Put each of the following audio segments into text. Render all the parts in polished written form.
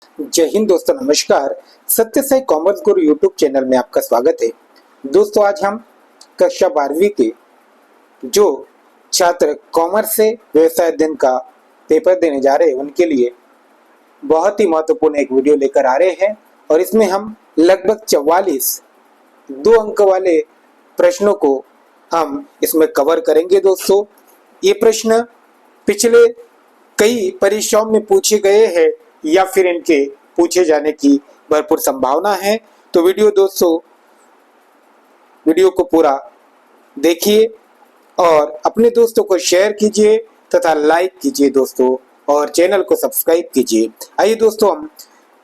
जय हिंद दोस्तों, नमस्कार। सत्य साई कॉमर्स गुरु यूट्यूब चैनल में आपका स्वागत है। दोस्तों, आज हम कक्षा 12वीं के जो छात्र कॉमर्स से व्यवसाय अध्ययन का पेपर देने जा रहे हैं उनके लिए बहुत ही महत्वपूर्ण एक वीडियो लेकर आ रहे हैं और इसमें हम लगभग 44 2 अंक वाले प्रश्नों को हम इसमें कवर करेंगे। दोस्तों, ये प्रश्न पिछले कई परीक्षाओं में पूछे गए हैं या फिर इनके पूछे जाने की भरपूर संभावना है। तो वीडियो को पूरा देखिए और अपने दोस्तों को शेयर कीजिए तथा लाइक कीजिए दोस्तों, और चैनल को सब्सक्राइब कीजिए। आइए दोस्तों, हम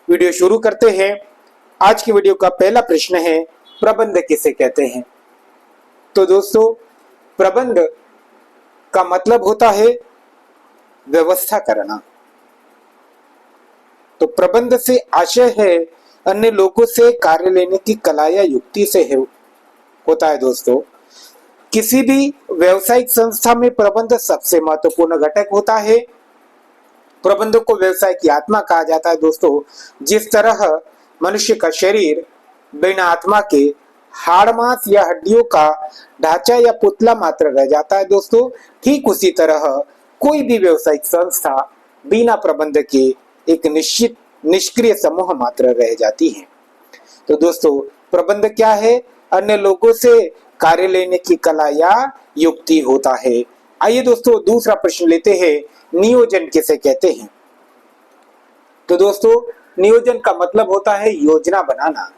वीडियो शुरू करते हैं। आज की वीडियो का पहला प्रश्न है, प्रबंध किसे कहते हैं। तो दोस्तों, प्रबंध का मतलब होता है व्यवस्था करना। तो प्रबंध से आशय है अन्य लोगों से कार्य लेने की कला या युक्ति से होता है। दोस्तों, किसी भी व्यावसायिक संस्था में प्रबंध सबसे महत्वपूर्ण घटक होता है। प्रबंध को व्यवसाय की आत्मा कहा जाता है। दोस्तों, जिस तरह मनुष्य का शरीर बिना आत्मा के हाड़ मांस या हड्डियों का ढांचा या पुतला मात्र रह जाता है, दोस्तों ठीक उसी तरह कोई भी व्यवसायिक संस्था बिना प्रबंध के एक निश्चित निष्क्रिय समूह मात्र रह जाती है। तो दोस्तों, प्रबंध क्या है? अन्य लोगों से कार्य लेने की कला या युक्ति होता है। आइए दोस्तों, दूसरा प्रश्न लेते हैं, नियोजन किसे कहते हैं। तो दोस्तों, नियोजन का मतलब होता है योजना बनाना।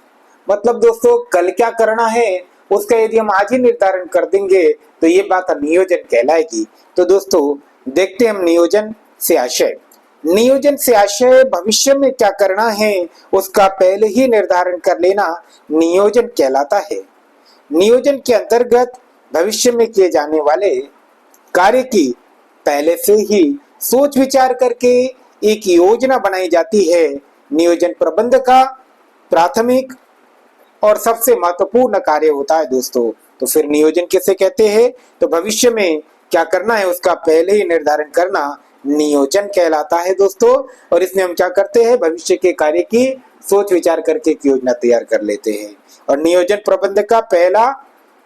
मतलब दोस्तों, कल क्या करना है उसका यदि हम आज ही निर्धारण कर देंगे तो ये बात नियोजन कहलाएगी। तो दोस्तों, देखते हैं हम नियोजन से आशय। नियोजन से आशय भविष्य में क्या करना है उसका पहले ही निर्धारण कर लेना नियोजन कहलाता है। नियोजन के अंतर्गत भविष्य में किए जाने वाले कार्य की पहले से ही सोच विचार करके एक योजना बनाई जाती है। नियोजन प्रबंध का प्राथमिक और सबसे महत्वपूर्ण कार्य होता है। दोस्तों, तो फिर नियोजन किसे कहते हैं? तो भविष्य में क्या करना है उसका पहले ही निर्धारण करना नियोजन कहलाता है। दोस्तों, और इसमें हम क्या करते हैं, भविष्य के कार्य की सोच विचार करके एक योजना तैयार कर लेते हैं। और नियोजन प्रबंध का पहला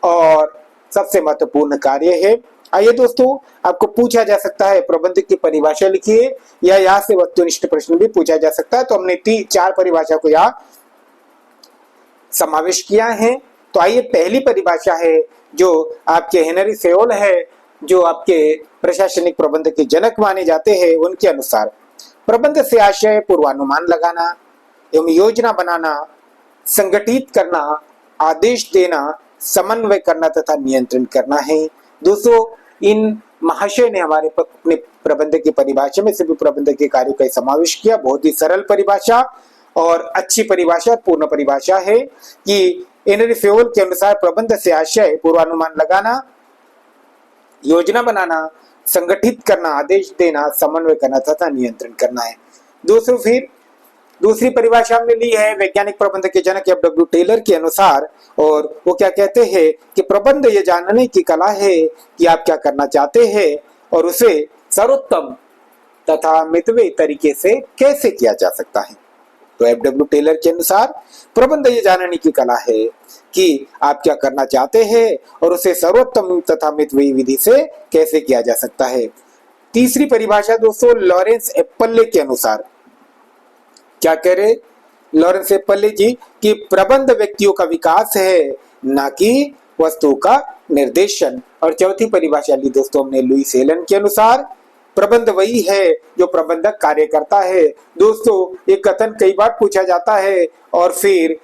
और सबसे महत्वपूर्ण कार्य है। आइए दोस्तों, आपको पूछा जा सकता है प्रबंध की परिभाषा लिखिए, या यहाँ से वस्तुनिष्ठ प्रश्न भी पूछा जा सकता है। तो हमने 4 परिभाषा को यहाँ समावेश किया है। तो आइए, पहली परिभाषा है जो आपके हेनरी सेयोल है, जो आपके प्रशासनिक प्रबंध के जनक माने जाते हैं। उनके अनुसार प्रबंध से आशय पूर्वानुमान लगाना एवं योजना बनाना, संगठित करना, आदेश देना, समन्वय करना तथा नियंत्रण करना है। दोस्तों, इन महाशय ने हमारे अपने प्रबंध की परिभाषा में सभी प्रबंध के कार्यों का समावेश किया। बहुत ही सरल परिभाषा और अच्छी परिभाषा, पूर्ण परिभाषा है कि हेनरी सेयोल के अनुसार प्रबंध से आशय पूर्वानुमान लगाना, योजना बनाना, संगठित करना, आदेश देना, समन्वय करना तथा नियंत्रण करना है। दोस्तों, फिर दूसरी परिभाषा हमने ली है वैज्ञानिक प्रबंध के जनक एफ.डब्ल्यू. टेलर के अनुसार, और वो क्या कहते हैं कि प्रबंध ये जानने की कला है कि आप क्या करना चाहते हैं और उसे सर्वोत्तम तथा मितव्ययी तरीके से कैसे किया जा सकता है। तो एफ.डब्ल्यू. टेलर के अनुसार प्रबंध ये जानने की कला है कि आप क्या करना चाहते हैं और उसे सर्वोत्तम तथा मितव्ययी विधि से कैसे किया जा सकता है। तीसरी परिभाषा दोस्तों, लॉरेंस एप्पले के अनुसार क्या कह रहे लॉरेंस एप्पले जी कि प्रबंध व्यक्तियों का विकास है, ना कि वस्तु का निर्देशन। और चौथी परिभाषा ली दोस्तों हमने लुईस हेलन के अनुसार, प्रबंध वही है जो प्रबंधक कार्य करता है। दोस्तों, ये कथन कई बार पूछा जाता है और फिर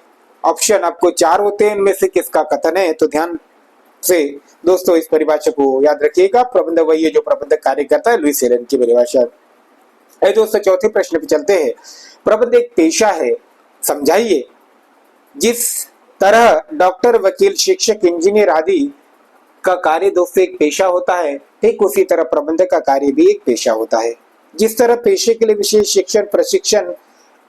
ऑप्शन आपको 4 होते हैं, इनमें से किसका कथन है। तो ध्यान से दोस्तों इस परिभाषा को याद रखिएगा, प्रबंध वही है जो प्रबंधक कार्य करता है, लुईस हेलन की परिभाषा है। दोस्तों, चौथे प्रश्न पे चलते हैं। प्रबंध एक पेशा है, समझाइए। जिस तरह डॉक्टर, वकील, शिक्षक, इंजीनियर आदि का कार्य दोस्तों एक पेशा होता है, ठीक उसी तरह प्रबंधक का कार्य भी एक पेशा होता है। जिस तरह पेशे के लिए विशेष शिक्षण, प्रशिक्षण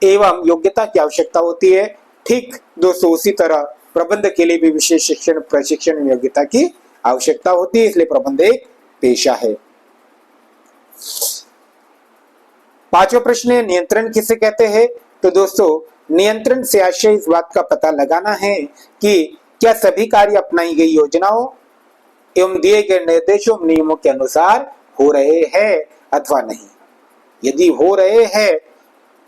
एवं योग्यता की आवश्यकता होती है, ठीक दोस्तों उसी तरह प्रबंध के लिए भी विशेष शिक्षण, प्रशिक्षण एवं योग्यता की आवश्यकता होती है। इसलिए प्रबंध एक पेशा है। पांचवा प्रश्न है, नियंत्रण किसे कहते हैं। तो दोस्तों नियंत्रण से आशय इस बात का पता लगाना है कि क्या सभी कार्य अपनाई गई योजनाओं एवं दिए गए निर्देशों एवं नियमों के अनुसार हो रहे हैं अथवा नहीं। यदि हो रहे हैं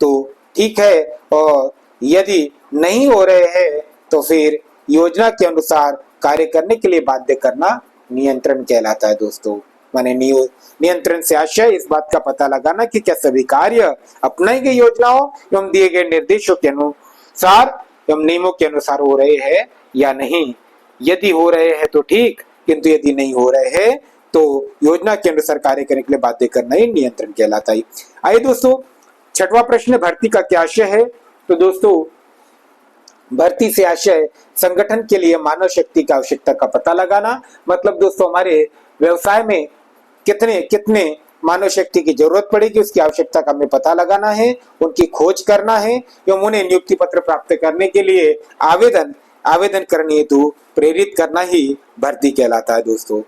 तो ठीक है, और यदि नहीं हो रहे हैं तो फिर योजना के अनुसार कार्य करने के लिए बाध्य करना नियंत्रण कहलाता है दोस्तों। माने नियंत्रण से आशय इस बात का पता लगाना कि क्या सभी कार्य अपनाई गई योजनाओं एवं दिए गए निर्देशों के अनुसार एवं नियमों के अनुसार हो रहे हैं या नहीं। यदि हो रहे हैं तो ठीक, किंतु यदि नहीं हो रहे हैं तो योजना के अनुसार कार्य करने के लिए बाध्य करना ही नियंत्रण कहलाता है। आइए दोस्तों, छठवां प्रश्न, भर्ती का क्या आशय है। तो दोस्तों भर्ती से आशय संगठन के लिए मानव शक्ति की आवश्यकता का पता लगाना। मतलब दोस्तों हमारे व्यवसाय में कितने कितने मानव शक्ति की जरूरत पड़ेगी उसकी आवश्यकता का हमें पता लगाना है, उनकी खोज करना है एवं उन्हें नियुक्ति पत्र प्राप्त करने के लिए आवेदन करने हेतु प्रेरित करना ही भर्ती कहलाता है दोस्तों।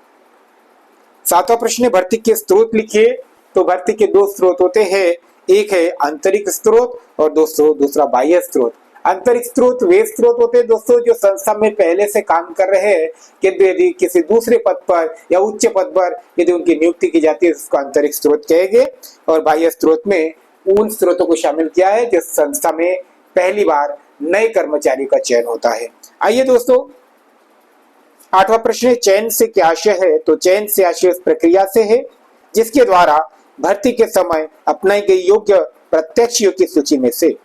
सातवां प्रश्न, भर्ती के स्रोत लिखिए। तो भर्ती के दो स्रोत होते हैं, एक है आंतरिक स्रोत और दोस्तों दूसरा बाह्य स्रोत। आंतरिक स्रोत वे स्रोत होते हैं दोस्तों जो संस्था में पहले से काम कर रहे हैं, किंतु यदि किसी दूसरे पद पर या उच्च पद पर यदि उनकी नियुक्ति की जाती है उसको आंतरिक स्रोत कहेंगे। और बाह्य स्रोत में उन स्रोतों को शामिल किया है जिस संस्था में पहली बार नए कर्मचारी का चयन होता है। आइए दोस्तों, आठवां प्रश्न, चयन से क्या आशय है। तो चयन से आशय उस प्रक्रिया से है जिसके द्वारा भर्ती के समय अपनाई गई योग्य प्रत्याशियों की सूची में से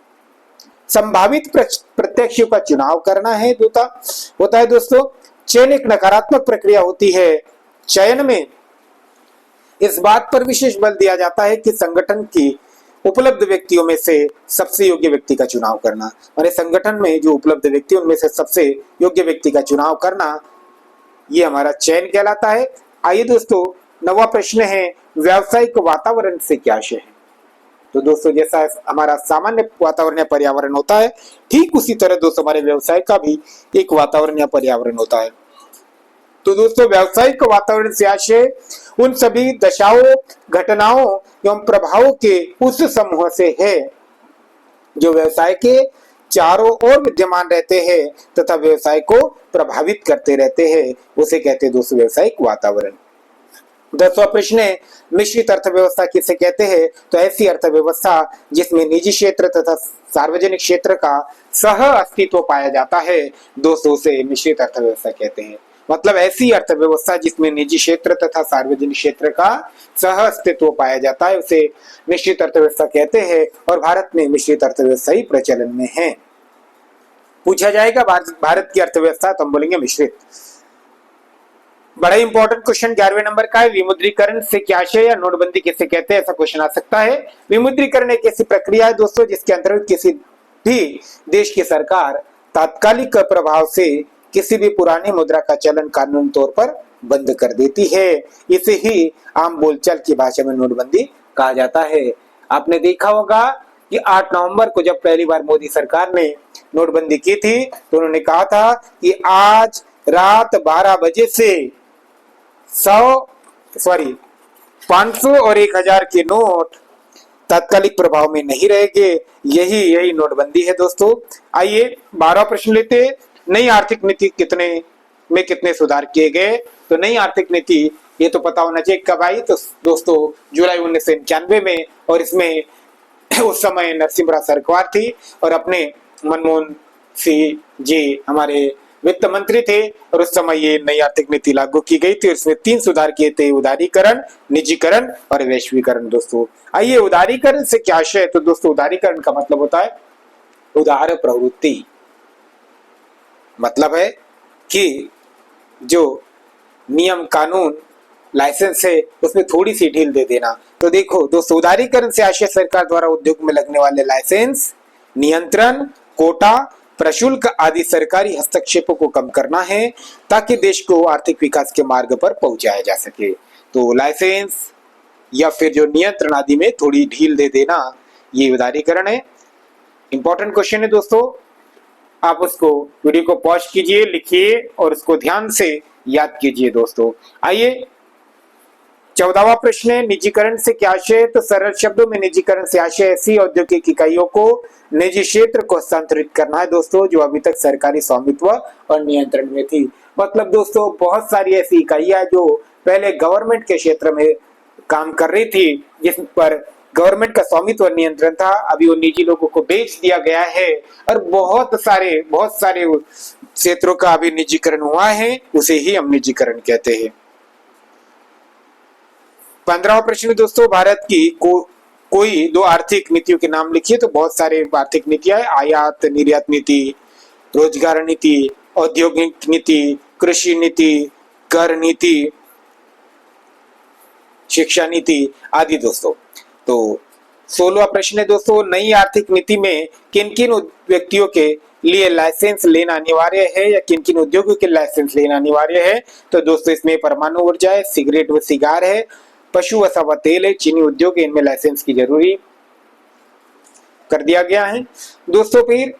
संभावित प्रत्याशियों का चुनाव करना है होता है दोस्तों। चयन एक नकारात्मक प्रक्रिया होती है। चयन में इस बात पर विशेष बल दिया जाता है कि संगठन की उपलब्ध व्यक्तियों में से सबसे योग्य व्यक्ति का चुनाव करना, और संगठन में जो उपलब्ध व्यक्ति उनमें से सबसे योग्य व्यक्ति का चुनाव करना, ये हमारा चयन कहलाता है। आइए दोस्तों, नवा प्रश्न है, व्यावसायिक वातावरण से क्या आशय है। तो दोस्तों जैसा हमारा सामान्य वातावरण या पर्यावरण होता है, ठीक उसी तरह दोस्तों हमारे व्यवसाय का भी एक वातावरण या पर्यावरण होता है। तो दोस्तों व्यावसायिक वातावरण से आशय उन सभी दशाओं, घटनाओं एवं प्रभावों के उस समूह से है जो व्यवसाय के चारों ओर विद्यमान रहते हैं तथा व्यवसाय को प्रभावित करते रहते हैं, उसे कहते हैं दोस्तों व्यावसायिक वातावरण। 10वां प्रश्न है, मिश्रित अर्थव्यवस्था किसे कहते हैं। तो ऐसी अर्थव्यवस्था जिसमें निजी क्षेत्र तथा सार्वजनिक क्षेत्र का सह अस्तित्व पाया जाता है, दोस्तों उसे मिश्रित अर्थव्यवस्था कहते हैं। मतलब ऐसी अर्थव्यवस्था जिसमें निजी क्षेत्र तथा सार्वजनिक क्षेत्र का सह अस्तित्व पाया जाता है उसे मिश्रित अर्थव्यवस्था कहते हैं। और भारत में मिश्रित अर्थव्यवस्था ही प्रचलन में है। पूछा जाएगा भारत की अर्थव्यवस्था, तो हम बोलेंगे मिश्रित। बड़ा इंपॉर्टेंट क्वेश्चन 11वें नंबर का है, विमुद्रीकरण से क्या आशय या नोटबंदी किसे कहते हैं, ऐसा क्वेश्चन आ सकता है। विमुद्रीकरण एक ऐसी प्रक्रिया है दोस्तों जिसके अंतर्गत किसी भी देश की सरकार तात्कालिक प्रभाव से किसी भी पुरानी मुद्रा का चलन कानूनी तौर पर बंद कर देती है। इसे ही आम बोलचाल की भाषा में नोटबंदी कहा जाता है। आपने देखा होगा कि 8 नवंबर को जब पहली बार मोदी सरकार ने नोटबंदी की थी तो उन्होंने कहा था कि आज रात 12 बजे से 500 और 1000 के नोट तात्कालिक प्रभाव में नहीं रहेंगे। यही नोटबंदी है दोस्तों। आइए 12वां प्रश्न लेते हैं, नई आर्थिक नीति कितने सुधार किए गए। तो नई आर्थिक नीति ये तो पता होना चाहिए कब आई। तो दोस्तों जुलाई 1991 में, और इसमें उस समय नरसिम्हा सरकार थी और अपने मनमोहन सिंह जी हमारे वित्त मंत्री थे, और उस समय ये नई आर्थिक नीति लागू की गई थी। इसमें 3 सुधार किए थे, उदारीकरण, निजीकरण और वैश्वीकरण दोस्तों। आइए उदारीकरण से क्या आशय है। तो दोस्तों उदारीकरण का मतलब होता है उदार प्रवृत्ति। मतलब है कि जो नियम, कानून, लाइसेंस है उसमें थोड़ी सी ढील दे देना। तो देखो दोस्तों उदारीकरण से आशय सरकार द्वारा उद्योग में लगने वाले लाइसेंस, नियंत्रण, कोटा, प्रशुल्क आदि सरकारी हस्तक्षेपों को कम करना है ताकि देश को आर्थिक विकास के मार्ग पर पहुंचाया जा सके। तो लाइसेंस या फिर जो नियंत्रण आदि में थोड़ी ढील दे देना, ये उदारीकरण है। इंपॉर्टेंट क्वेश्चन है दोस्तों, आप उसको वीडियो को पॉज कीजिए, लिखिए और उसको ध्यान से याद कीजिए दोस्तों। आइए 14वां प्रश्न है, निजीकरण से क्या आशय है? तो सरल शब्दों में निजीकरण से आशय ऐसी औद्योगिक इकाइयों को निजी क्षेत्र को हस्तांतरित करना है दोस्तों, जो अभी तक सरकारी स्वामित्व और नियंत्रण में थी। मतलब दोस्तों बहुत सारी ऐसी इकाइयां जो पहले गवर्नमेंट के क्षेत्र में काम कर रही थी, जिस पर गवर्नमेंट का स्वामित्व और नियंत्रण था, अभी वो निजी लोगों को बेच दिया गया है और बहुत सारे क्षेत्रों का अभी निजीकरण हुआ है, उसे ही हम निजीकरण कहते हैं। 15वां प्रश्न दोस्तों, भारत की कोई दो आर्थिक नीतियों के नाम लिखिए। तो बहुत सारे आर्थिक नीतियां है, आयात निर्यात नीति, रोजगार नीति, औद्योगिक नीति, कृषि नीति, कर नीति, शिक्षा नीति आदि दोस्तों। तो 16वां प्रश्न है दोस्तों, नई आर्थिक नीति में किन किन व्यक्तियों के लिए लाइसेंस लेना अनिवार्य है या किन किन उद्योगों के लाइसेंस लेना अनिवार्य है? तो दोस्तों इसमें परमाणु ऊर्जा है, सिगरेट व सिगार है, पशु वसा व तेल है, चीनी उद्योग है, इनमें लाइसेंस की जरूरी कर दिया गया है दोस्तों। फिर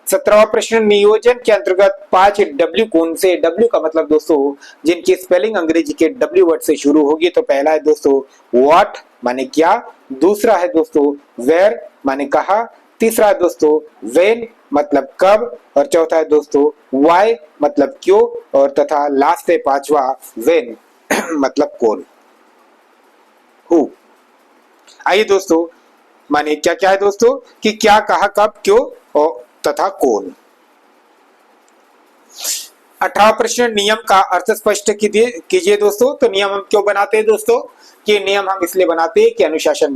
17वां प्रश्न, नियोजन के अंतर्गत 5W कौन से? W का मतलब दोस्तों जिनकी स्पेलिंग अंग्रेजी के W वर्ड से शुरू होगी। तो पहला है दोस्तों व्हाट माने क्या, दूसरा है दोस्तों वेयर माने कहा, तीसरा है दोस्तों व्हेन मतलब कब, और चौथा है दोस्तों व्हाई मतलब क्यों, और तथा लास्ट है पांचवा व्हेन मतलब कौन, हु। आइए दोस्तों, माने क्या क्या है दोस्तों कि क्या, कहा, कब, क्यों और तथा कौन। 18वां प्रश्न, नियम का अर्थ स्पष्ट कीजिए दोस्तों। तो नियम हम क्यों बनाते हैं दोस्तों? कि नियम हम इसलिए बनाते हैं कि अनुशासन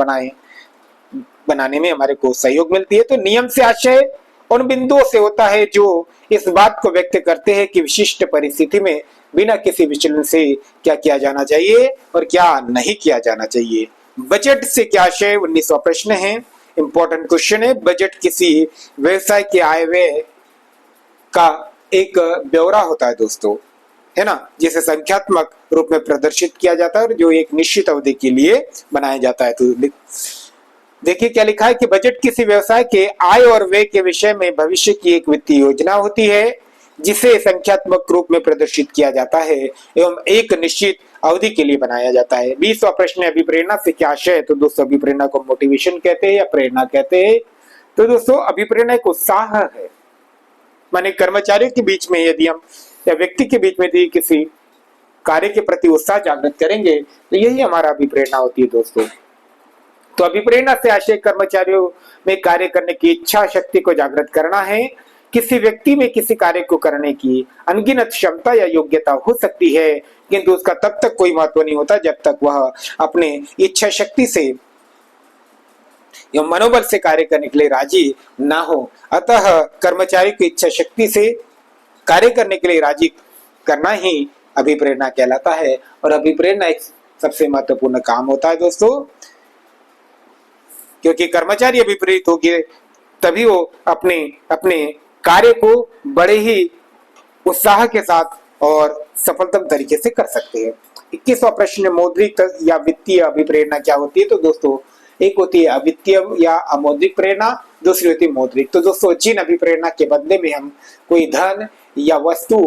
बनाने में हमारे को सहयोग मिलती है। तो नियम से आशय उन बिंदुओं से होता है जो इस बात को व्यक्त करते हैं कि विशिष्ट परिस्थिति में बिना किसी विचलन से क्या किया जाना चाहिए और क्या नहीं किया जाना चाहिए। बजट से क्या आशय? 19वां प्रश्न है, इंपॉर्टेंट क्वेश्चन है। बजट किसी व्यवसाय के आय व्यय का एक ब्यौरा होता है दोस्तों, है ना, जिसे संख्यात्मक रूप में प्रदर्शित किया जाता है और जो एक निश्चित अवधि के लिए बनाया जाता है। तो देखिए क्या लिखा है कि बजट किसी व्यवसाय के आय और व्यय के विषय में भविष्य की एक वित्तीय योजना होती है जिसे संख्यात्मक रूप में प्रदर्शित किया जाता है एवं एक निश्चित अवधि के लिए बनाया जाता है। 20वां प्रश्न है, अभिप्रेरणा से क्या आशय है? तो दोस्तों अभिप्रेरणा को मोटिवेशन कहते हैं या प्रेरणा कहते हैं। तो दोस्तों अभिप्रेरणा एक उत्साह है, माने कर्मचारियों के बीच में यदि हम या व्यक्ति के बीच में यदि किसी कार्य के प्रति उत्साह जागृत करेंगे तो यही हमारा अभिप्रेरणा होती है दोस्तों। तो अभिप्रेरणा से आशय कर्मचारियों में कार्य करने की इच्छा शक्ति को जागृत करना है। किसी व्यक्ति में किसी कार्य को करने की अनगिनत क्षमता या योग्यता हो सकती है, किंतु उसका तब तक कोई महत्व नहीं होता जब तक वह अपने इच्छा शक्ति से या मनोबल से कार्य करने के लिए राजी ना हो। अतः कर्मचारी की इच्छा शक्ति से कार्य करने के लिए राजी करना ही अभिप्रेरणा कहलाता है और अभिप्रेरणा एक सबसे महत्वपूर्ण काम होता है दोस्तों, क्योंकि कर्मचारी अभिप्रेरित होंगे तभी वो अपने अपने कार्य को बड़े ही उत्साह के साथ और सफलतम तरीके से कर सकते हैं। 21वां प्रश्न, मौद्रिक या वित्तीय अभिप्रेरणा क्या होती है? तो दोस्तों एक होती है अवित्तीय या अमौद्रिक प्रेरणा, दूसरी होती है मौद्रिक। तो दोस्तों जिन अभिप्रेरणा के बदले में हम कोई धन या वस्तु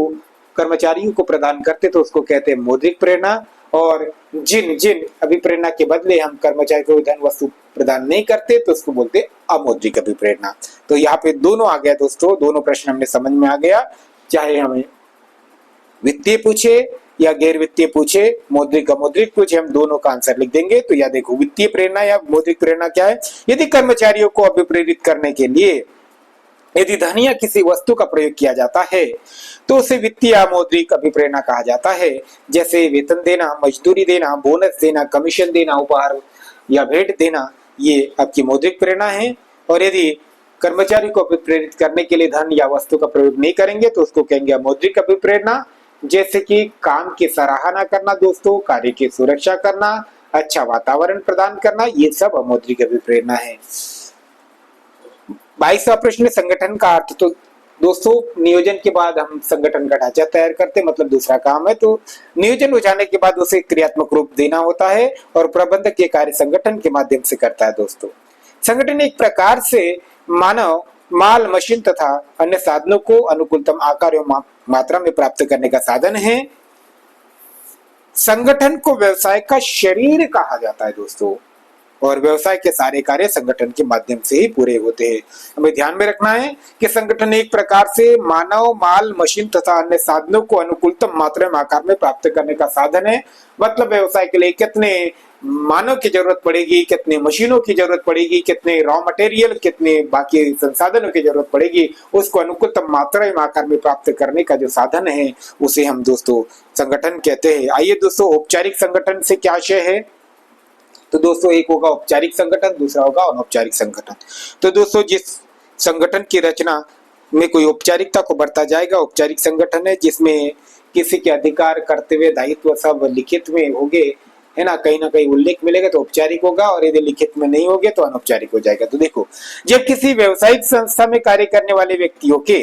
कर्मचारियों को प्रदान करते तो उसको कहते हैं मौद्रिक प्रेरणा, और जिन जिन अभिप्रेरणा के बदले हम कर्मचारी को धन वस्तु प्रदान नहीं करते तो उसको बोलते अमौद्रिक अभिप्रेरणा। तो यहाँ पे दोनों आ गया दोस्तों, दोनों प्रश्न हमने समझ में आ गया, चाहे हमें वित्तीय पूछे या गैर वित्तीय पूछे, मौद्रिक अमौद्रिक पूछे, हम दोनों का आंसर लिख देंगे। तो या देखो वित्तीय प्रेरणा या मौद्रिक प्रेरणा क्या है? यदि कर्मचारियों को अभिप्रेरित करने के लिए यदि धन या किसी वस्तु का प्रयोग किया जाता है तो उसे वित्तीय मौद्रिक अभिप्रेरणा कहा जाता है। जैसे वेतन देना, मजदूरी देना, बोनस देना, कमीशन देना, उपहार या भेंट देना, ये आपकी मौद्रिक प्रेरणा है। और यदि कर्मचारी को अभिप्रेरित करने के लिए धन या वस्तु का प्रयोग नहीं करेंगे तो उसको कहेंगे अमौद्रिक अभिप्रेरणा। जैसे कि काम की सराहना करना दोस्तों, कार्य की सुरक्षा करना, अच्छा वातावरण प्रदान करना, ये सब अमौद्रिक अभिप्रेरणा है। 22वां प्रश्न, संगठन का अर्थ। तो दोस्तों नियोजन के बाद हम संगठन का ढांचा तैयार करते, मतलब दूसरा काम है। तो नियोजन हो जाने के बाद उसे क्रियात्मक रूप देना होता है और प्रबंधक ये कार्य संगठन के माध्यम से करता है दोस्तों। संगठन एक प्रकार से मानव, माल, मशीन तथा अन्य साधनों को अनुकूलतम आकार एवं मात्रा में प्राप्त करने का साधन है। संगठन को व्यवसाय का शरीर कहा जाता है दोस्तों, और व्यवसाय के सारे कार्य संगठन के माध्यम से ही पूरे होते हैं। हमें ध्यान में रखना है कि संगठन एक प्रकार से मानव, माल, मशीन तथा अन्य साधनों को अनुकूलतम मात्रा में आकार में प्राप्त करने का साधन है। मतलब व्यवसाय के लिए कितने मानव की जरूरत पड़ेगी, कितने मशीनों की जरूरत पड़ेगी, कितने रॉ मटेरियल, कितने बाकी संसाधनों की जरूरत पड़ेगी, उसको अनुकूलतम मात्रा में आकार में प्राप्त करने का जो साधन है उसे हम दोस्तों संगठन कहते हैं। आइए दोस्तों, औपचारिक संगठन से क्या आशय है? तो दोस्तों एक होगा औपचारिक संगठन, दूसरा होगा अनौपचारिक संगठन। तो दोस्तों जिस संगठन की रचना में कोई औपचारिकता को बरता जाएगा, औपचारिक संगठन है। जिसमें किसी के अधिकार, कर्तव्य, दायित्व सब लिखित में होंगे, है ना कहीं उल्लेख मिलेगा तो औपचारिक होगा, और यदि लिखित में नहीं होगे तो अनौपचारिक हो जाएगा। तो देखो, जब किसी व्यवसायिक संस्था में कार्य करने वाले व्यक्तियों के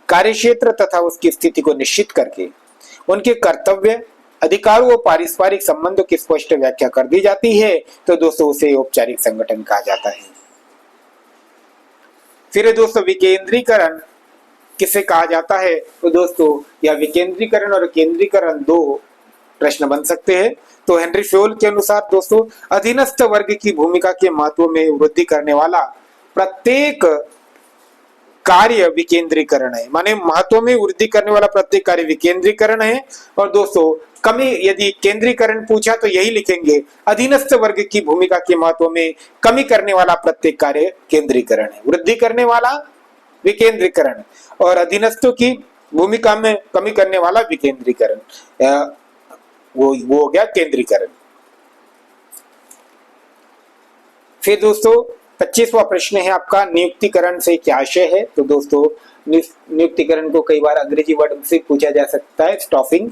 कार्यक्षेत्र तथा उसकी स्थिति को निश्चित करके उनके कर्तव्य, अधिकारों व पारस्परिक संबंधों की स्पष्ट व्याख्या कर दी जाती है, तो दोस्तों उसे औपचारिक संगठन कहा जाता है। फिर दोस्तों विकेंद्रीकरण किसे कहा जाता है? तो दोस्तों यह विकेंद्रीकरण और केंद्रीकरण दो प्रश्न बन सकते हैं। तो हेनरी फ्योल के अनुसार दोस्तों अधीनस्थ वर्ग की भूमिका के महत्व में वृद्धि करने वाला प्रत्येक कार्य विकेंद्रीकरण है। माने महत्व में वृद्धि करने वाला प्रत्येक कार्य विकेंद्रीकरण है। और दोस्तों कमी, यदि केंद्रीकरण पूछा तो यही लिखेंगे, अधीनस्थ वर्ग की भूमिका के महत्व में कमी करने वाला प्रत्येक कार्य केंद्रीकरण है। वृद्धि करने वाला विकेंद्रीकरण, और अधीनस्थों की भूमिका में कमी करने वाला विकेंद्रीकरण, वो हो गया केंद्रीकरण। फिर दोस्तों 25वां प्रश्न है आपका, नियुक्तिकरण से क्या आशय है? तो दोस्तों नियुक्तिकरण को कई बार अंग्रेजी वर्ड से पूछा जा सकता है, स्टॉफिंग।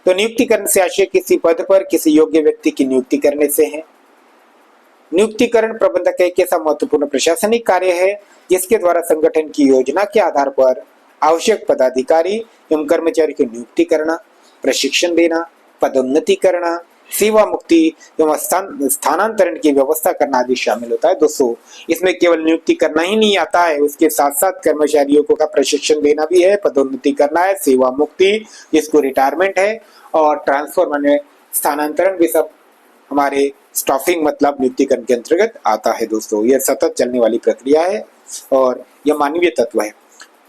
तो नियुक्तिकरण से आशय किसी पद पर किसी योग्य व्यक्ति की नियुक्ति करने से है। नियुक्तिकरण प्रबंधक एक ऐसा महत्वपूर्ण प्रशासनिक कार्य है जिसके द्वारा संगठन की योजना के आधार पर आवश्यक पदाधिकारी एवं कर्मचारी की नियुक्ति करना, प्रशिक्षण देना, पदोन्नति करना, सेवा मुक्ति एवं स्थानांतरण की व्यवस्था करना आदि शामिल होता है। दोस्तों इसमें केवल नियुक्ति करना ही नहीं आता है, उसके साथ साथ कर्मचारियों को का प्रशिक्षण देना भी है, पदोन्नति करना है, सेवा मुक्ति जिसको रिटायरमेंट है, और ट्रांसफर माने स्थानांतरण भी सब हमारे स्टाफिंग मतलब नियुक्तिकरण के अंतर्गत आता है। दोस्तों यह सतत चलने वाली प्रक्रिया है और यह मानवीय तत्व है।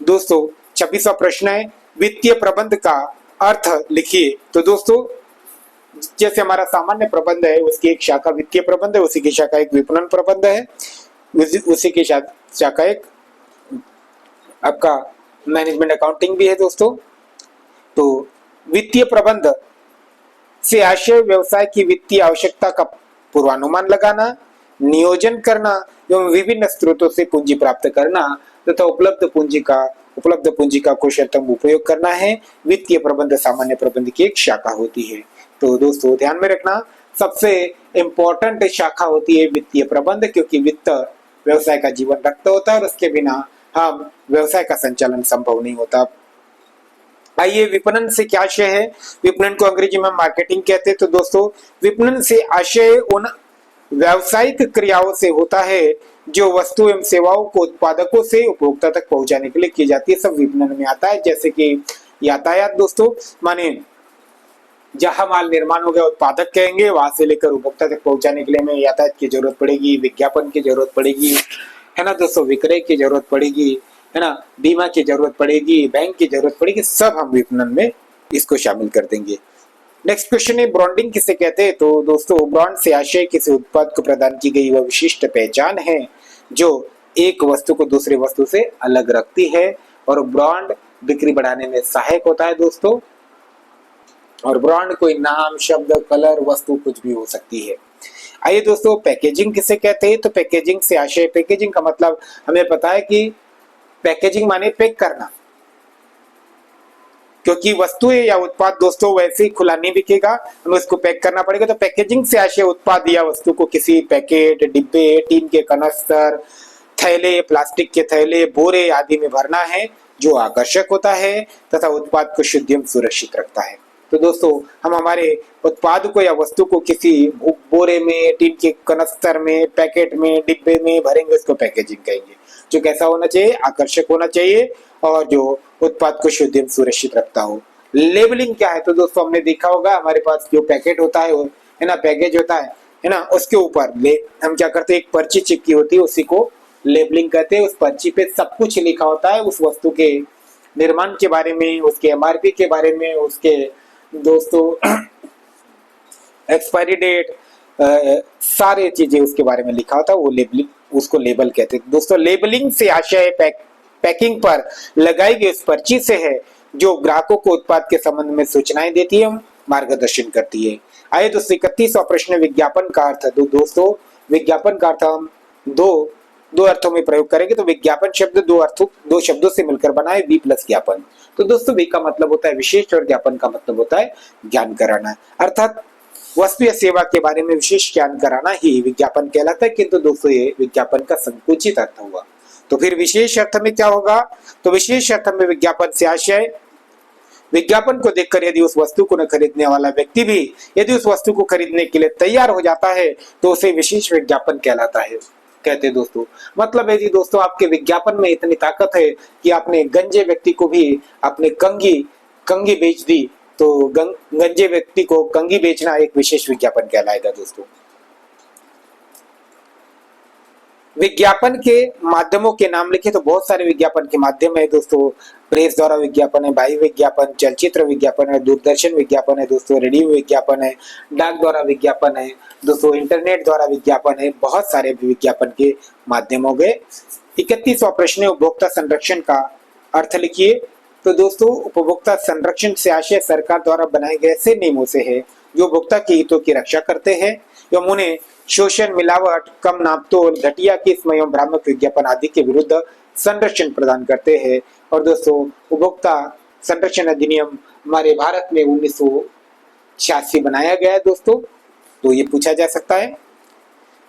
दोस्तों 26वां प्रश्न है, वित्तीय प्रबंध का अर्थ लिखिए। तो दोस्तों जैसे हमारा सामान्य प्रबंध है उसकी एक शाखा वित्तीय प्रबंध है, उसी की शाखा एक विपणन प्रबंध है, उसी की शाखा एक आपका मैनेजमेंट अकाउंटिंग भी है। दोस्तों तो वित्तीय प्रबंध से आशय व्यवसाय की वित्तीय आवश्यकता का पूर्वानुमान लगाना, नियोजन करना एवं विभिन्न स्रोतों से पूंजी प्राप्त करना तथा उपलब्ध पूंजी का कुशलतम उपयोग करना है। वित्तीय प्रबंध सामान्य प्रबंध की एक शाखा होती है। तो दोस्तों ध्यान में रखना, सबसे इंपॉर्टेंट शाखा होती है वित्तीय प्रबंध, क्योंकि वित्त व्यवसाय का जीवन रक्त होता है और उसके बिना हम व्यवसाय का संचालन संभव नहीं होता। आइए विपणन से क्या आशय है? विपणन को अंग्रेजी में मार्केटिंग कहते हैं। तो दोस्तों विपणन से आशय उन व्यावसायिक क्रियाओं से होता है जो वस्तु एवं सेवाओं को उत्पादकों से उपभोक्ता तक पहुंचाने के लिए की जाती है, सब विपणन में आता है। जैसे कि यातायात दोस्तों, माने जहां माल निर्माण हो गया उत्पादक कहेंगे, वहां से लेकर उपभोक्ता तक पहुंचाने के लिए हमें यातायात की जरूरत पड़ेगी, विज्ञापन की जरूरत पड़ेगी, है ना दोस्तों, विक्रय की जरूरत पड़ेगी, है ना, बीमा की जरूरत पड़ेगी, बैंक की जरूरत पड़ेगी, सब हम विपणन में इसको शामिल कर देंगे। नेक्स्ट क्वेश्चन है, ब्रांडिंग किसे कहते हैं? तो दोस्तों ब्रांड से आशय किसी उत्पाद को प्रदान की गई वह विशिष्ट पहचान है जो एक वस्तु को दूसरे वस्तु से अलग रखती है, और ब्रांड बिक्री बढ़ाने में सहायक होता है। दोस्तों और ब्रांड कोई नाम, शब्द, कलर, वस्तु कुछ भी हो सकती है। आइए दोस्तों पैकेजिंग किसे कहते हैं? तो पैकेजिंग से आशय, पैकेजिंग का मतलब हमें पता है कि पैकेजिंग माने पैक करना, क्योंकि वस्तु या उत्पाद दोस्तों वैसे ही खुला नहीं बिकेगा, हमें उसको पैक करना पड़ेगा। तो पैकेजिंग से आशय उत्पाद या वस्तु को किसी पैकेट, डिब्बे, टीन के कनस्तर, थैले, प्लास्टिक के थैले, बोरे आदि में भरना है जो आकर्षक होता है तथा उत्पाद को शुद्ध एवं सुरक्षित रखता है। तो दोस्तों हम हमारे उत्पाद को या वस्तु को किसी बोरे में, टीन के कनस्तर में, पैकेट में, डिब्बे में भरेंगे, उसको पैकेजिंग कहेंगे। जो कैसा होना चाहिए? आकर्षक होना चाहिए और जो उत्पाद को शुद्ध एवं सुरक्षित रखता हो। लेबलिंग क्या है? तो दोस्तों हमने देखा होगा हमारे पास जो पैकेट होता है ना, पैकेज होता है ना, उसके ऊपर हम क्या करते हैं, एक पर्ची चिपकी होती है, उसी को लेबलिंग कहते हैं। उस पर्ची पे सब कुछ लिखा होता है उस वस्तु के निर्माण के बारे में, उसके एमआरपी के बारे में, उसके दोस्तों एक्सपायरी डेट, सारे चीजें उसके बारे में लिखा होता है, वो लेबलिंग, उसको लेबल कहते हैं। दोस्तों लेबलिंग से आशय पैकिंग पर लगाई गई उस पर्ची से है जो ग्राहकों को उत्पाद के संबंध में सूचनाएं देती है, मार्गदर्शन करती है। आइए दोस्तों 31वां प्रश्न, विज्ञापन का अर्थ। तो दोस्तों विज्ञापन का अर्थ हम दो अर्थों में प्रयोग करेंगे। तो विज्ञापन शब्द दो शब्दों से मिलकर बना है, वी प्लस ज्ञापन। तो दोस्तों वी का मतलब होता है विशेष और ज्ञापन का मतलब होता है ज्ञान कराना, अर्थात वस्तु या सेवा के बारे में विशेष ज्ञान कराना ही विज्ञापन कहलाता है। किंतु दोस्तों ये विज्ञापन का संकुचित अर्थ हुआ। तो फिर विशेष अर्थ में क्या होगा? तो विशेष अर्थ में विज्ञापन से आशय विज्ञापन को देखकर यदि उस वस्तु को न खरीदने वाला व्यक्ति भी यदि उस वस्तु को खरीदने के लिए तैयार हो जाता है तो उसे विशेष विज्ञापन कहलाता है, कहते हैं दोस्तों। मतलब है जी दोस्तों, आपके विज्ञापन में इतनी ताकत है कि आपने गंजे व्यक्ति को भी आपने कंगी बेच दी, तो गंजे व्यक्ति को कंगी बेचना एक विशेष विज्ञापन कहलाएगा दोस्तों। विज्ञापन के माध्यमों के नाम लिखे तो बहुत सारे विज्ञापन के माध्यम है दोस्तों। प्रेस द्वारा विज्ञापन है, बाह्य विज्ञापन, चलचित्र विज्ञापन है, दूरदर्शन विज्ञापन है दोस्तों, रेडियो विज्ञापन है, डाक द्वारा विज्ञापन है दोस्तों, इंटरनेट द्वारा विज्ञापन है, बहुत सारे विज्ञापन के माध्यम हो गए। 31वां प्रश्न है, उपभोक्ता संरक्षण का अर्थ लिखिए। तो दोस्तों उपभोक्ता संरक्षण से आशय सरकार द्वारा बनाए गए ऐसे नियमों से है जो उपभोक्ता के हितों की रक्षा करते हैं एवं उन्हें शोषण, मिलावट, कम नापतोल, घटिया किस्म एवं भ्रामक विज्ञापन आदि के विरुद्ध संरक्षण प्रदान करते हैं। और दोस्तों उपभोक्ता संरक्षण अधिनियम हमारे भारत में 1986 बनाया गया है दोस्तों। तो ये पूछा जा सकता है।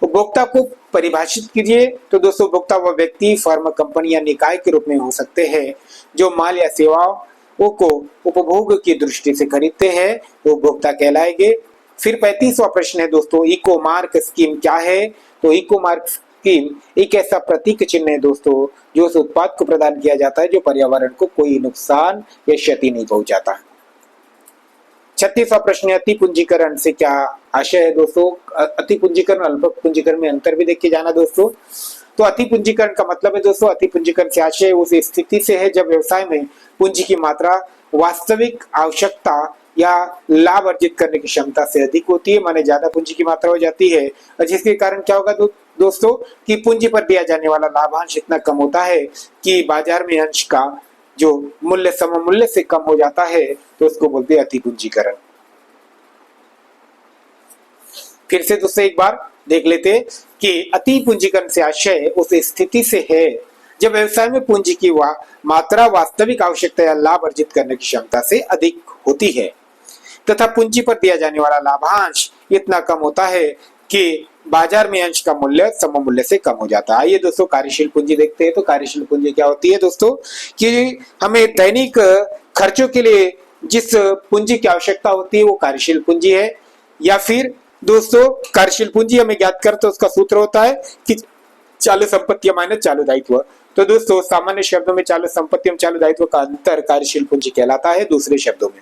उपभोक्ता को परिभाषित कीजिए। तो दोस्तों उपभोक्ता वह व्यक्ति, फर्म, कंपनी या निकाय के रूप में हो सकते हैं जो माल या सेवाओं को उपभोग की दृष्टि से खरीदते हैं, वो उपभोक्ता कहलाएंगे। फिर 35वां प्रश्न है दोस्तों, इको मार्क स्कीम क्या है? तो इको मार्क स्कीम एक ऐसा प्रतीक चिन्ह है दोस्तों जो उस उत्पाद को प्रदान किया जाता है जो पर्यावरण को कोई नुकसान या क्षति नहीं पहुंचाता। 36वां प्रश्न, अति पूंजीकरण से क्या आशय है दोस्तों? अति पूंजीकरण अल्प पूंजीकरण में अंतर भी देख के जाना दोस्तों। तो अति पूंजीकरण का मतलब है दोस्तों, अति पूंजीकरण से आशय उस स्थिति से है जब व्यवसाय में पूंजी की मात्रा वास्तविक आवश्यकता या लाभ अर्जित करने की क्षमता से अधिक होती है, माने ज्यादा पूंजी की मात्रा हो जाती है, और जिसके कारण क्या होगा दोस्तों कि पूंजी पर दिया जाने वाला लाभांश इतना कम होता है कि बाजार में अंश का जो मूल्य सममूल्य से कम हो जाता है, तो उसको बोलते हैं अति पूंजीकरण। फिर से दोस्तों एक बार देख लेते हैं कि अति पूंजीकरण से आशय उस स्थिति से है जब व्यवसाय में पूंजी की मात्रा वास्तविक आवश्यकता या लाभ अर्जित करने की क्षमता से अधिक होती है तथा पूंजी पर दिया जाने वाला लाभांश इतना कम होता है कि बाजार में अंश का मूल्य सममूल्य से कम हो जाता है। आइए दोस्तों कार्यशील पूंजी देखते हैं। तो कार्यशील पूंजी क्या होती है दोस्तों कि हमें दैनिक खर्चों के लिए जिस पूंजी की आवश्यकता होती है वो कार्यशील पूंजी है। या फिर दोस्तों कार्यशील पूंजी हमें ज्ञात करते उसका सूत्र होता है कि चालू संपत्ति माइनस चालू दायित्व। तो दोस्तों सामान्य शब्दों में चालू संपत्ति एवं चालू दायित्व का अंतर कार्यशील पूंजी कहलाता है। दूसरे शब्दों में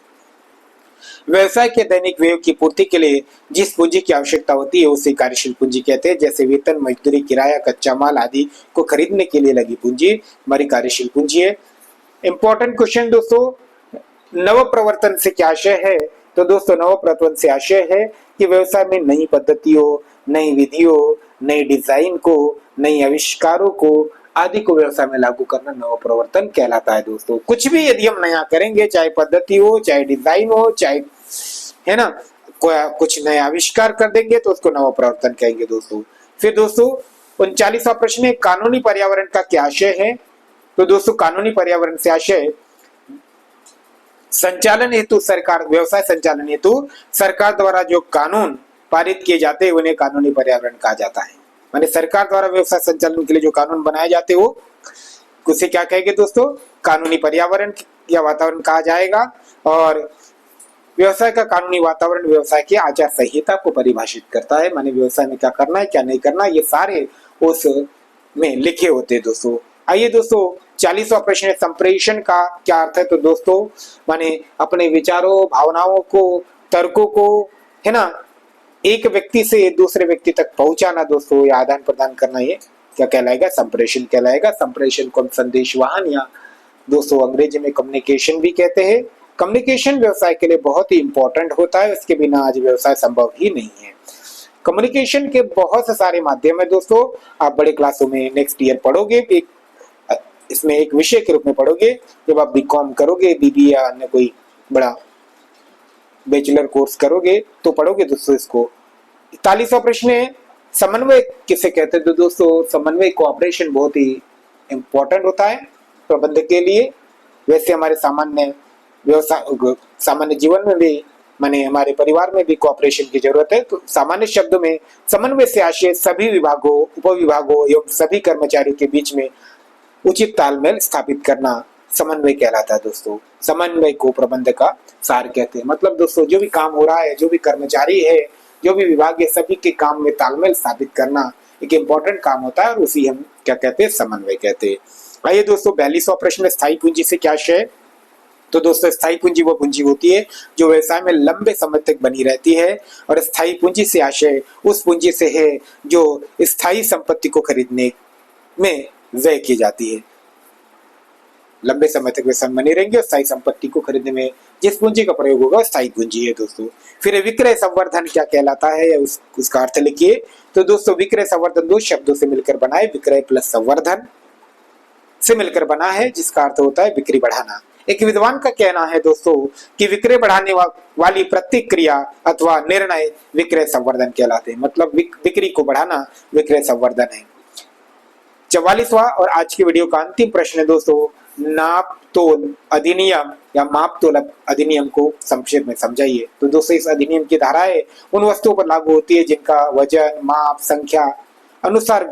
व्यवसाय के दैनिक व्यय की पूर्ति के लिए जिस पूंजी की आवश्यकता होती है उसे कार्यशील पूंजी कहते हैं। जैसे वेतन, मजदूरी, किराया, कच्चा माल आदि को खरीदने के लिए लगी पूंजी हमारी कार्यशील पूंजी है। इंपॉर्टेंट क्वेश्चन दोस्तों, नव प्रवर्तन से क्या आशय है? तो दोस्तों नव प्रवर्तन से आशय है कि व्यवसाय में नई पद्धतियों, नई विधियों, नई डिजाइन को, नई आविष्कारों को आदि को व्यवसाय में लागू करना नव प्रवर्तन कहलाता है दोस्तों। कुछ भी यदि हम नया करेंगे, चाहे पद्धति हो, चाहे डिजाइन हो, चाहे है ना कुछ नया आविष्कार कर देंगे तो उसको नव प्रवर्तन कहेंगे दोस्तों। फिर दोस्तों 39वां प्रश्न है, कानूनी पर्यावरण का क्या आशय है? तो दोस्तों कानूनी पर्यावरण से आशय संचालन हेतु सरकार, व्यवसाय संचालन हेतु सरकार द्वारा जो कानून पारित किए जाते हैं उन्हें कानूनी पर्यावरण कहा जाता है। माने सरकार द्वारा व्यवसाय संचालन के लिए जो कानून बनाए जाते हैं वो उसे क्या कहेंगे दोस्तों? कानूनी पर्यावरण या वातावरण कहा जाएगा। और व्यवसाय का कानूनी वातावरण व्यवसाय की आचार संहिता को परिभाषित करता है, माने व्यवसाय में क्या करना है क्या नहीं करना ये सारे उस में लिखे होते हैं दोस्तों। आइए दोस्तों 40वां प्रश्न है संप्रेषण का क्या अर्थ है। तो दोस्तों माने अपने विचारों, भावनाओं को, तर्कों को, है ना, एक व्यक्ति से दूसरे व्यक्ति तक पहुंचाना दोस्तों, या आदान प्रदान करना, ये क्या कहलाएगा, संप्रेषण कहलाएगा। संप्रेषण को हम संदेश वाहन या दोस्तों अंग्रेजी में कम्युनिकेशन भी कहते हैं। कम्युनिकेशन व्यवसाय के लिए बहुत ही इंपॉर्टेंट होता है, उसके बिना आज व्यवसाय संभव ही नहीं है। कम्युनिकेशन के बहुत से सारे माध्यम है दोस्तों, आप बड़े क्लासों में नेक्स्ट ईयर पढ़ोगे, इसमें एक विषय के रूप में पढ़ोगे। जब आप बीकॉम करोगे, बीबी या अन्य कोई बड़ा बैचलर कोर्स करोगे तो पढ़ोगे दोस्तों इसको। 41वां प्रश्न है समन्वय किसे कहते हैं। तो दोस्तों समन्वय, कोऑपरेशन बहुत ही इंपॉर्टेंट होता है प्रबंधक के लिए। वैसे हमारे सामान्य व्यवसाय, सामान्य जीवन में भी, माने हमारे परिवार में भी कोऑपरेशन की जरूरत है। तो सामान्य शब्दों में समन्वय से आशय सभी विभागों, उपविभागों एवं सभी कर्मचारियों के बीच में उचित तालमेल स्थापित करना समन्वय कहलाता है दोस्तों। समन्वय को प्रबंधक का सार कहते हैं। मतलब दोस्तों जो भी काम हो रहा है, जो भी कर्मचारी है, जो भी विभाग है, सभी के काम में तालमेल स्थापित करना एक इम्पोर्टेंट काम होता है और उसी हम क्या कहते हैं, समन्वय कहते हैं। आइए दोस्तों 42वां प्रश्न, स्थायी पूंजी से क्या आशय। तो दोस्तों स्थायी पूंजी वो पूंजी होती है जो व्यवसाय में लंबे समय तक बनी रहती है, और स्थायी पूंजी से आशय उस पूंजी से है जो स्थायी संपत्ति को खरीदने में व्यय की जाती है। लंबे समय तक व्यवसाय बने रहेंगे और स्थायी संपत्ति को खरीदने में जिस पूंजी का प्रयोग होगा स्थायी पूंजी है दोस्तों। फिर विक्रय संवर्धन क्या कहलाता है, उसका अर्थ लिखिए। तो दोस्तों विक्रय संवर्धन दो शब्दों से मिलकर बना है, विक्रय प्लस संवर्धन से मिलकर बना है, जिसका अर्थ होता है बिक्री बढ़ाना। एक विद्वान का कहना है दोस्तों कि विक्रय बढ़ाने वाली प्रत्येक क्रिया अथवा निर्णय विक्रय संवर्धन कहलाते हैं। मतलब बिक्री को बढ़ाना विक्रय संवर्धन है। 44वां और आज की वीडियो का अंतिम प्रश्न है दोस्तों, नाप तोल अधिनियम या माप तोल अधिनियम को संक्षेप में समझाइए। तो दोस्तों इस अधिनियम की धाराएं उन वस्तुओं पर लागू होती है जिनका वजन, माप, संख्या अनुसार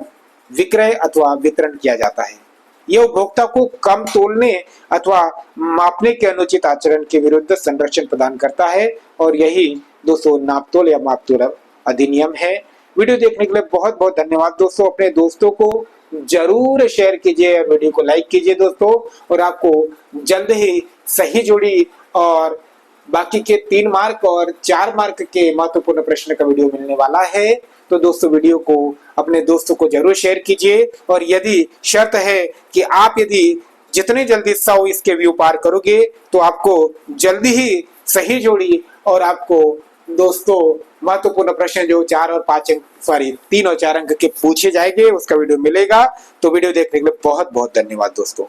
विक्रय अथवा वितरण किया जाता है। यह उपभोक्ता को कम तोलने अथवा मापने के अनुचित आचरण के विरुद्ध संरक्षण प्रदान करता है, और यही दोस्तों नापतोल या मापतोल अधिनियम है। वीडियो देखने के लिए बहुत बहुत धन्यवाद दोस्तों। अपने दोस्तों को जरूर शेयर कीजिए, वीडियो को लाइक कीजिए दोस्तों, और आपको जल्द ही सही जोड़ी और बाकी के 3 मार्क और 4 मार्क के महत्वपूर्ण प्रश्न का वीडियो मिलने वाला है। तो दोस्तों वीडियो को अपने दोस्तों को जरूर शेयर कीजिए, और यदि शर्त है कि आप यदि जितने जल्दी 100 इसके व्यू पार करोगे तो आपको जल्दी ही सही जोड़ी और आपको दोस्तों महत्वपूर्ण प्रश्न जो 4 और 5 अंक, सॉरी 3 और 4 अंक के पूछे जाएंगे, उसका वीडियो मिलेगा। तो वीडियो देखने के लिए बहुत बहुत धन्यवाद दोस्तों।